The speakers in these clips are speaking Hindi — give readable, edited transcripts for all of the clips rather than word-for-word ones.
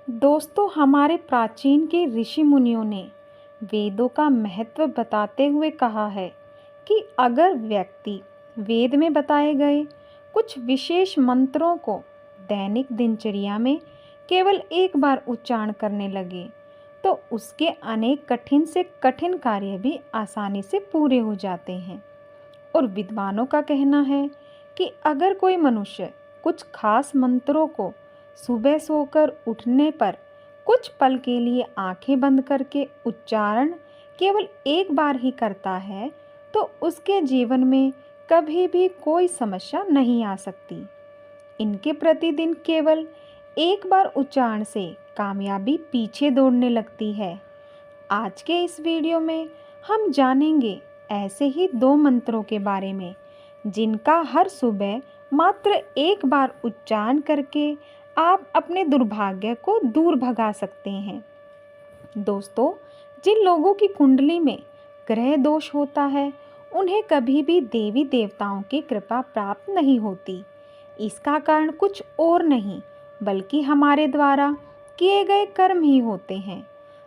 दोस्तों, हमारे प्राचीन के ऋषि मुनियों ने वेदों का महत्व बताते हुए कहा है कि अगर व्यक्ति वेद में बताए गए कुछ विशेष मंत्रों को दैनिक दिनचर्या में केवल एक बार उच्चारण करने लगे तो उसके अनेक कठिन से कठिन कार्य भी आसानी से पूरे हो जाते हैं। और विद्वानों का कहना है कि अगर कोई मनुष्य कुछ खास मंत्रों को सुबह सोकर उठने पर कुछ पल के लिए आंखें बंद करके उच्चारण केवल एक बार ही करता है तो उसके जीवन में कभी भी कोई समस्या नहीं आ सकती। इनके प्रतिदिन केवल एक बार उच्चारण से कामयाबी पीछे दौड़ने लगती है। आज के इस वीडियो में हम जानेंगे ऐसे ही दो मंत्रों के बारे में जिनका हर सुबह मात्र एक बार उच्चारण करके आप अपने दुर्भाग्य को दूर भगा सकते हैं। दोस्तों, जिन लोगों की कुंडली में ग्रह दोष होता है उन्हें कभी भी देवी देवताओं की कृपा प्राप्त नहीं होती। इसका कारण कुछ और नहीं बल्कि हमारे द्वारा किए गए कर्म ही होते हैं।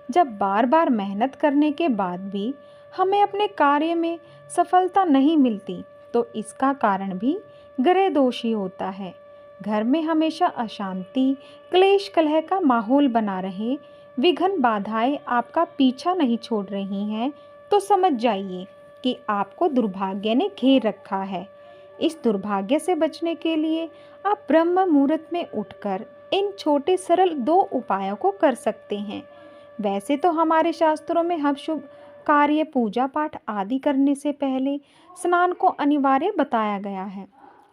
जब बार बार मेहनत करने के बाद भी हमें अपने कार्य में सफलता नहीं मिलती तो इसका कारण भी ग्रह दोष ही होता है। घर में हमेशा अशांति, क्लेश, कलह का माहौल बना रहे, विघ्न बाधाएं आपका पीछा नहीं छोड़ रही हैं तो समझ जाइए कि आपको दुर्भाग्य ने घेर रखा है। इस दुर्भाग्य से बचने के लिए आप ब्रह्म मुहूर्त में उठकर इन छोटे सरल दो उपायों को कर सकते हैं। वैसे तो हमारे शास्त्रों में हर शुभ कार्य, पूजा पाठ आदि करने से पहले स्नान को अनिवार्य बताया गया है,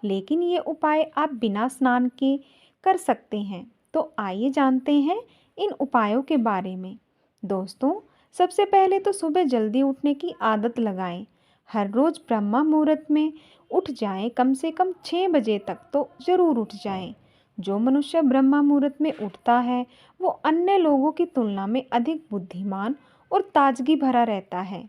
लेकिन ये उपाय आप बिना स्नान के कर सकते हैं। तो आइए जानते हैं इन उपायों के बारे में। दोस्तों, सबसे पहले तो सुबह जल्दी उठने की आदत लगाएं। हर रोज़ ब्रह्म मुहूर्त में उठ जाएं, कम से कम 6 बजे तक तो ज़रूर उठ जाएं। जो मनुष्य ब्रह्म मुहूर्त में उठता है वो अन्य लोगों की तुलना में अधिक बुद्धिमान और ताजगी भरा रहता है।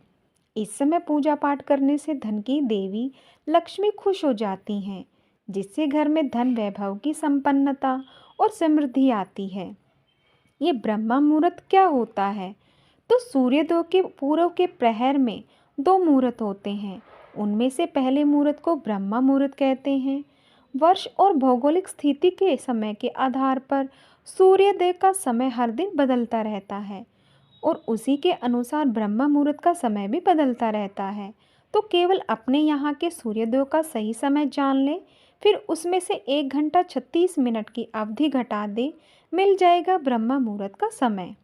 इस समय पूजा पाठ करने से धन की देवी लक्ष्मी खुश हो जाती हैं, जिससे घर में धन, वैभव की संपन्नता और समृद्धि आती है। ये ब्रह्म मुहूर्त क्या होता है? तो सूर्योदय के पूर्व के प्रहर में दो मुहूर्त होते हैं। उनमें से पहले मुहूर्त को ब्रह्म मुहूर्त कहते हैं। वर्ष और भौगोलिक स्थिति के समय के आधार पर सूर्योदय का समय हर दिन बदलता रहता है और उसी के अनुसार ब्रह्म मुहूर्त का समय भी बदलता रहता है। तो केवल अपने यहाँ के सूर्योदय का सही समय जान लें, फिर उसमें से 1 घंटा 36 मिनट की अवधि घटा दें, मिल जाएगा ब्रह्म मुहूर्त का समय।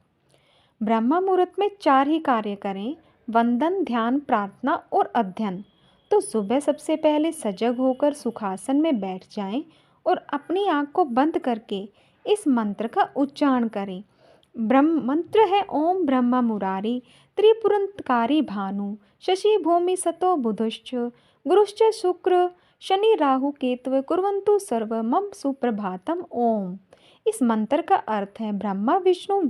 ब्रह्म मुहूर्त में 4 ही कार्य करें: वंदन, ध्यान, प्रार्थना और अध्ययन। तो सुबह सबसे पहले सजग होकर सुखासन में बैठ जाएं और अपनी आँख को बंद करके इस मंत्र का उच्चारण करें। ब्रह्म मंत्र है: ओम ब्रह्म मुरारी त्रिपुरंतकारी भानु शशि भूमि सतो बुधश्च गुरुश्च शुक्र शनि राहु केतु कुर्वन्तु सर्व मम सुप्रभातम। ओम। इस मंत्र का अर्थ है ब्रह्मा, विष्णु,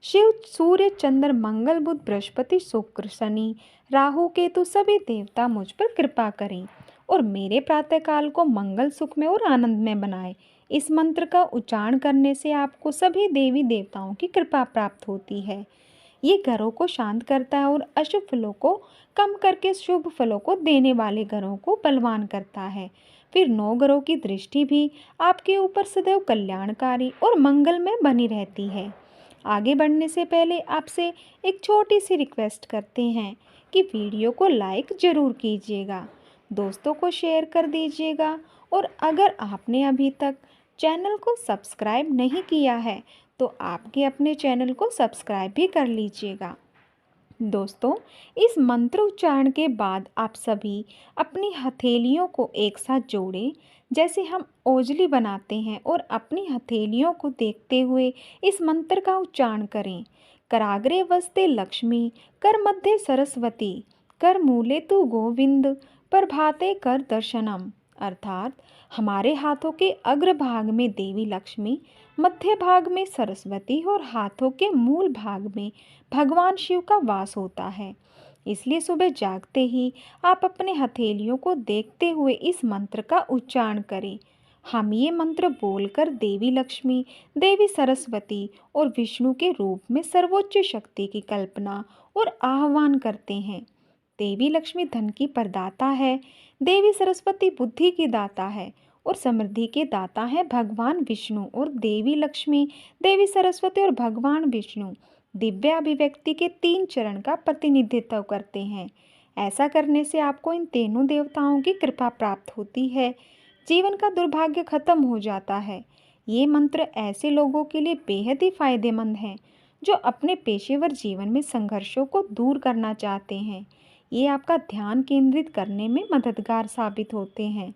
शिव, सूर्य, चंद्र, मंगल, बुध, बृहस्पति, शुक्र, शनि, राहु, केतु सभी देवता मुझ पर कृपा करें और मेरे प्रातःकाल को मंगल, सुखमय और आनंद में बनाएं। इस मंत्र का उच्चारण करने से आपको सभी देवी देवताओं की कृपा प्राप्त होती है। ये ग्रहों को शांत करता है और अशुभ फलों को कम करके शुभ फलों को देने वाले ग्रहों को बलवान करता है। फिर 9 ग्रहों की दृष्टि भी आपके ऊपर सदैव कल्याणकारी और मंगलमय बनी रहती है। आगे बढ़ने से पहले आपसे एक छोटी सी रिक्वेस्ट करते हैं कि वीडियो को लाइक ज़रूर कीजिएगा, दोस्तों को शेयर कर दीजिएगा और अगर आपने अभी तक चैनल को सब्सक्राइब नहीं किया है तो आपके अपने चैनल को सब्सक्राइब भी कर लीजिएगा। दोस्तों, इस मंत्र उच्चारण के बाद आप सभी अपनी हथेलियों को एक साथ जोड़ें जैसे हम ओजली बनाते हैं और अपनी हथेलियों को देखते हुए इस मंत्र का उच्चारण करें। कराग्रे वस्ते लक्ष्मी, कर मध्य सरस्वती, कर मूले तु गोविंद, प्रभाते कर दर्शनम। अर्थात हमारे हाथों के अग्रभाग में देवी लक्ष्मी, मध्य भाग में सरस्वती और हाथों के मूल भाग में भगवान शिव का वास होता है। इसलिए सुबह जागते ही आप अपने हथेलियों को देखते हुए इस मंत्र का उच्चारण करें। हम ये मंत्र बोलकर देवी लक्ष्मी, देवी सरस्वती और विष्णु के रूप में सर्वोच्च शक्ति की कल्पना और आह्वान करते हैं। देवी लक्ष्मी धन की प्रदाता है, देवी सरस्वती बुद्धि की दाता है और समृद्धि के दाता है भगवान विष्णु। और देवी लक्ष्मी, देवी सरस्वती और भगवान विष्णु दिव्य अभिव्यक्ति के 3 चरण का प्रतिनिधित्व करते हैं। ऐसा करने से आपको इन तीनों देवताओं की कृपा प्राप्त होती है, जीवन का दुर्भाग्य खत्म हो जाता है। ये मंत्र ऐसे लोगों के लिए बेहद ही फायदेमंद हैं जो अपने पेशेवर जीवन में संघर्षों को दूर करना चाहते हैं। ये आपका ध्यान केंद्रित करने में मददगार साबित होते हैं।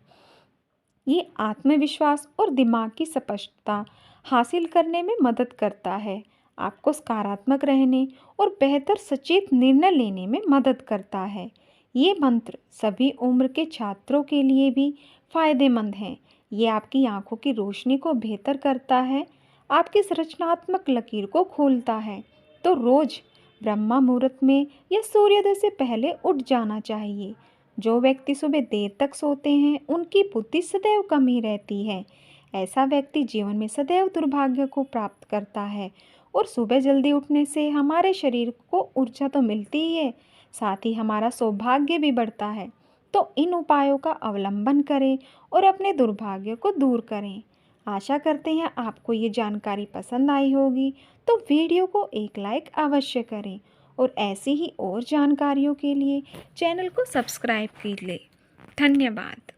ये आत्मविश्वास और दिमाग की स्पष्टता हासिल करने में मदद करता है, आपको सकारात्मक रहने और बेहतर सचेत निर्णय लेने में मदद करता है। ये मंत्र सभी उम्र के छात्रों के लिए भी फायदेमंद हैं। ये आपकी आंखों की रोशनी को बेहतर करता है, आपकी संरचनात्मक लकीर को खोलता है। तो रोज़ ब्रह्मा मुहूर्त में या सूर्योदय से पहले उठ जाना चाहिए। जो व्यक्ति सुबह देर तक सोते हैं उनकी बुद्धि सदैव कम ही रहती है। ऐसा व्यक्ति जीवन में सदैव दुर्भाग्य को प्राप्त करता है। और सुबह जल्दी उठने से हमारे शरीर को ऊर्जा तो मिलती ही है, साथ ही हमारा सौभाग्य भी बढ़ता है। तो इन उपायों का अवलंबन करें और अपने दुर्भाग्य को दूर करें। आशा करते हैं आपको ये जानकारी पसंद आई होगी, तो वीडियो को एक लाइक अवश्य करें और ऐसी ही और जानकारियों के लिए चैनल को सब्सक्राइब कीजिए। धन्यवाद।